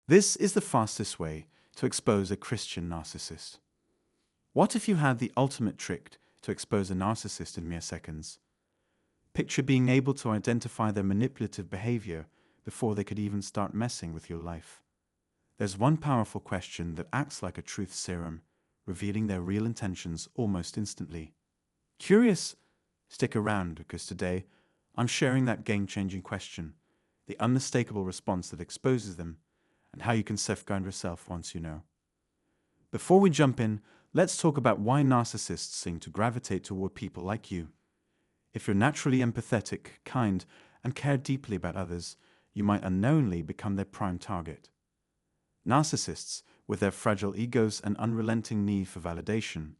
This is the fastest way to expose a Christian narcissist. What if you had the ultimate trick to expose a narcissist in mere seconds? Picture being able to identify their manipulative behavior before they could even start messing with your life. There's one powerful question that acts like a truth serum, revealing their real intentions almost instantly. Curious? Stick around, because today I'm sharing that game-changing question, the unmistakable response that exposes them, and how you can safeguard yourself once you know. Before we jump in, let's talk about why narcissists seem to gravitate toward people like you. If you're naturally empathetic, kind, and care deeply about others, you might unknowingly become their prime target. Narcissists, with their fragile egos and unrelenting need for validation,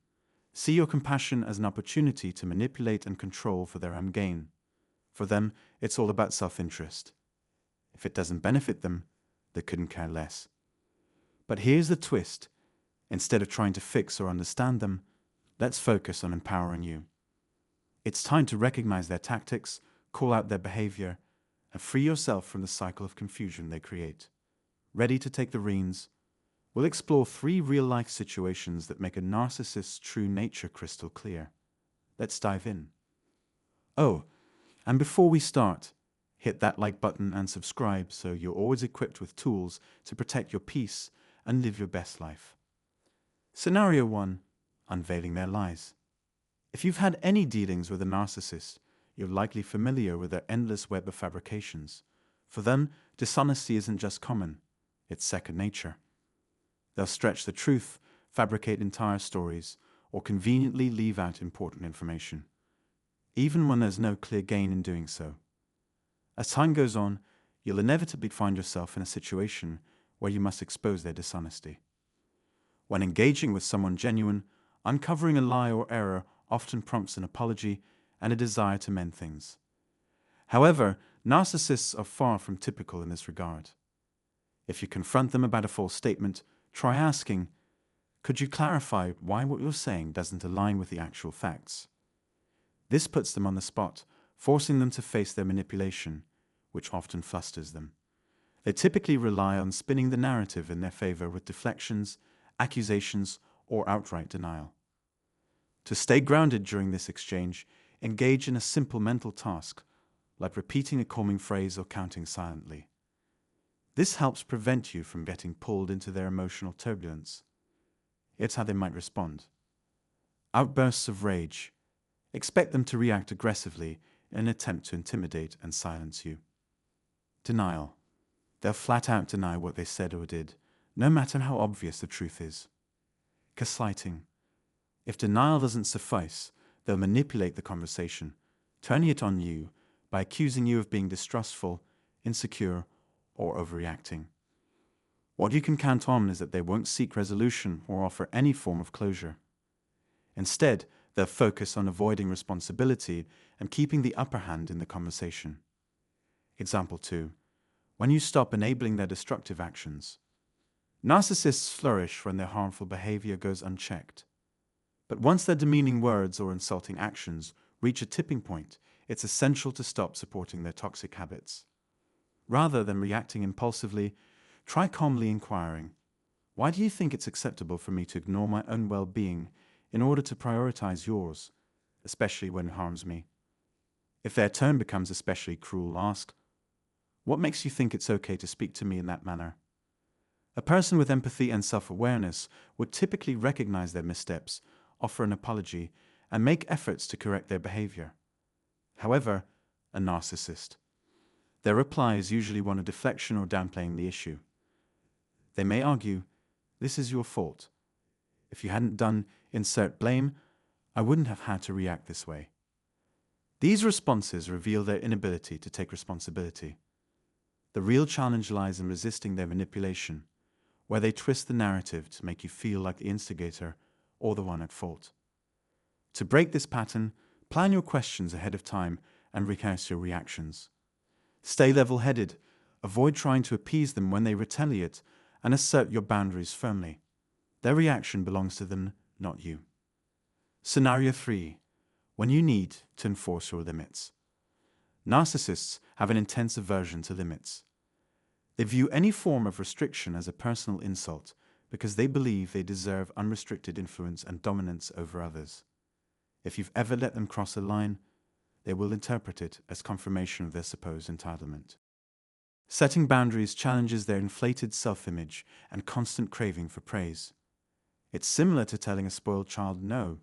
see your compassion as an opportunity to manipulate and control for their own gain. For them, it's all about self-interest. If it doesn't benefit them, they couldn't care less. But here's the twist. Instead of trying to fix or understand them, let's focus on empowering you. It's time to recognize their tactics, call out their behavior, and free yourself from the cycle of confusion they create. Ready to take the reins? We'll explore 3 real-life situations that make a narcissist's true nature crystal clear. Let's dive in. Oh, and before we start, hit that like button and subscribe so you're always equipped with tools to protect your peace and live your best life. Scenario 1. Unveiling their lies. If you've had any dealings with a narcissist, you're likely familiar with their endless web of fabrications. For them, dishonesty isn't just common, it's second nature. They'll stretch the truth, fabricate entire stories, or conveniently leave out important information, even when there's no clear gain in doing so. As time goes on, you'll inevitably find yourself in a situation where you must expose their dishonesty. When engaging with someone genuine, uncovering a lie or error often prompts an apology and a desire to mend things. However, narcissists are far from typical in this regard. If you confront them about a false statement, try asking, "Could you clarify why what you're saying doesn't align with the actual facts?" This puts them on the spot, forcing them to face their manipulation, which often flusters them. They typically rely on spinning the narrative in their favor with deflections, accusations, or outright denial. To stay grounded during this exchange, engage in a simple mental task, like repeating a calming phrase or counting silently. This helps prevent you from getting pulled into their emotional turbulence. It's how they might respond. Outbursts of rage. Expect them to react aggressively in an attempt to intimidate and silence you. Denial. They'll flat out deny what they said or did, no matter how obvious the truth is. Gaslighting. If denial doesn't suffice, they'll manipulate the conversation, turning it on you by accusing you of being distrustful, insecure, or overreacting. What you can count on is that they won't seek resolution or offer any form of closure. Instead, they'll focus on avoiding responsibility and keeping the upper hand in the conversation. Example 2. When you stop enabling their destructive actions. Narcissists flourish when their harmful behavior goes unchecked. But once their demeaning words or insulting actions reach a tipping point, it's essential to stop supporting their toxic habits. Rather than reacting impulsively, try calmly inquiring, "Why do you think it's acceptable for me to ignore my own well-being in order to prioritize yours, especially when it harms me?" If their tone becomes especially cruel, ask, "What makes you think it's okay to speak to me in that manner?" A person with empathy and self-awareness would typically recognize their missteps, offer an apology, and make efforts to correct their behavior. However, a narcissist. Their reply is usually one of deflection or downplaying the issue. They may argue, "This is your fault. If you hadn't done insert blame, I wouldn't have had to react this way." These responses reveal their inability to take responsibility. The real challenge lies in resisting their manipulation, where they twist the narrative to make you feel like the instigator or the one at fault. To break this pattern, plan your questions ahead of time and rehearse your reactions. Stay level-headed, avoid trying to appease them when they retaliate, and assert your boundaries firmly. Their reaction belongs to them, not you. Scenario 3. When you need to enforce your limits. Narcissists have an intense aversion to limits. They view any form of restriction as a personal insult because they believe they deserve unrestricted influence and dominance over others. If you've ever let them cross a line, they will interpret it as confirmation of their supposed entitlement. Setting boundaries challenges their inflated self-image and constant craving for praise. It's similar to telling a spoiled child no,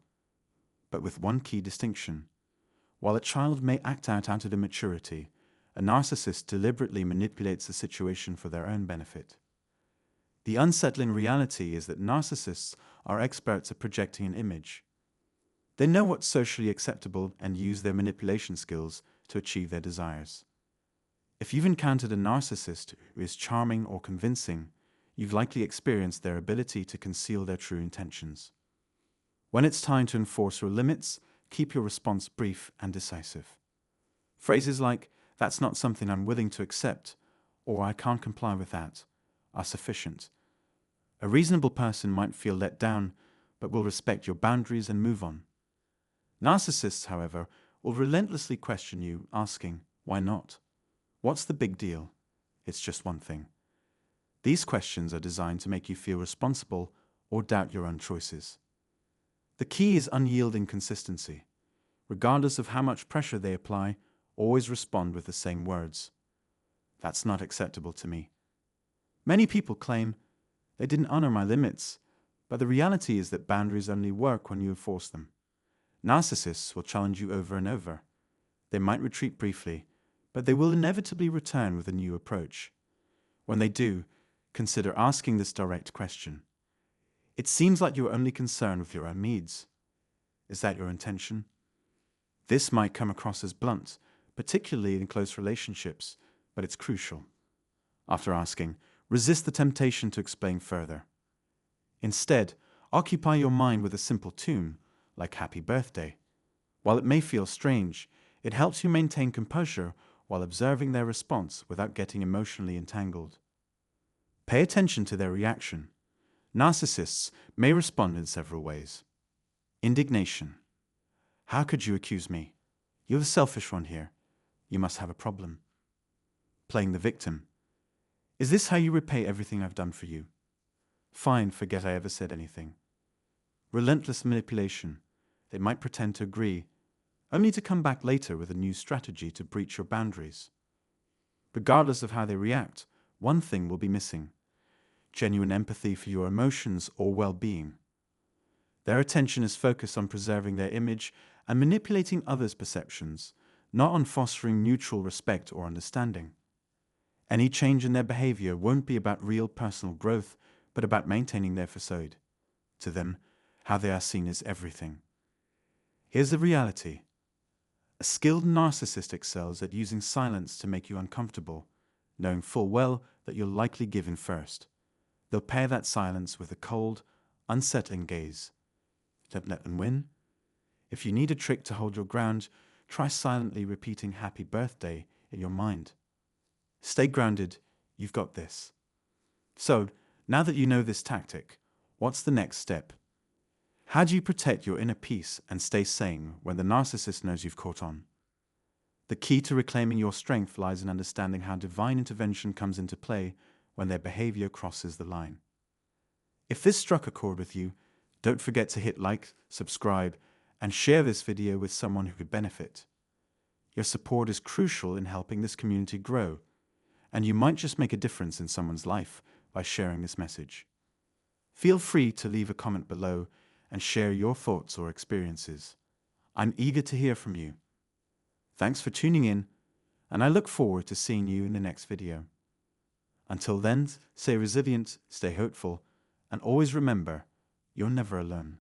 but with one key distinction. While a child may act out of immaturity, a narcissist deliberately manipulates the situation for their own benefit. The unsettling reality is that narcissists are experts at projecting an image. They know what's socially acceptable and use their manipulation skills to achieve their desires. If you've encountered a narcissist who is charming or convincing, you've likely experienced their ability to conceal their true intentions. When it's time to enforce your limits, keep your response brief and decisive. Phrases like, "That's not something I'm willing to accept," or "I can't comply with that," are sufficient. A reasonable person might feel let down, but will respect your boundaries and move on. Narcissists, however, will relentlessly question you, asking, "Why not? What's the big deal? It's just one thing." These questions are designed to make you feel responsible or doubt your own choices. The key is unyielding consistency. Regardless of how much pressure they apply, always respond with the same words. "That's not acceptable to me." Many people claim, "They didn't honor my limits," but the reality is that boundaries only work when you enforce them. Narcissists will challenge you over and over. They might retreat briefly, but they will inevitably return with a new approach. When they do, consider asking this direct question. It seems like you're only concerned with your own needs. Is that your intention? This might come across as blunt, particularly in close relationships, but it's crucial. After asking, resist the temptation to explain further. Instead, occupy your mind with a simple tune, like "Happy Birthday." While it may feel strange, it helps you maintain composure while observing their response without getting emotionally entangled. Pay attention to their reaction. Narcissists may respond in several ways. Indignation. "How could you accuse me? You're the selfish one here. You must have a problem." Playing the victim. "Is this how you repay everything I've done for you? Fine, forget I ever said anything." Relentless manipulation. They might pretend to agree, only to come back later with a new strategy to breach your boundaries. Regardless of how they react, one thing will be missing: genuine empathy for your emotions or well-being. Their attention is focused on preserving their image and manipulating others' perceptions, not on fostering mutual respect or understanding. Any change in their behavior won't be about real personal growth, but about maintaining their facade. To them, how they are seen is everything. Here's the reality. A skilled narcissist excels at using silence to make you uncomfortable, knowing full well that you'll likely give in first. They'll pair that silence with a cold, unsettling gaze. Don't let them win. If you need a trick to hold your ground, try silently repeating "Happy Birthday" in your mind. Stay grounded, you've got this. So, now that you know this tactic, what's the next step? How do you protect your inner peace and stay sane when the narcissist knows you've caught on? The key to reclaiming your strength lies in understanding how divine intervention comes into play when their behavior crosses the line. If this struck a chord with you, don't forget to hit like, subscribe, and share this video with someone who could benefit. Your support is crucial in helping this community grow, and you might just make a difference in someone's life by sharing this message. Feel free to leave a comment below and share your thoughts or experiences. I'm eager to hear from you. Thanks for tuning in, and I look forward to seeing you in the next video. Until then, stay resilient, stay hopeful, and always remember, you're never alone.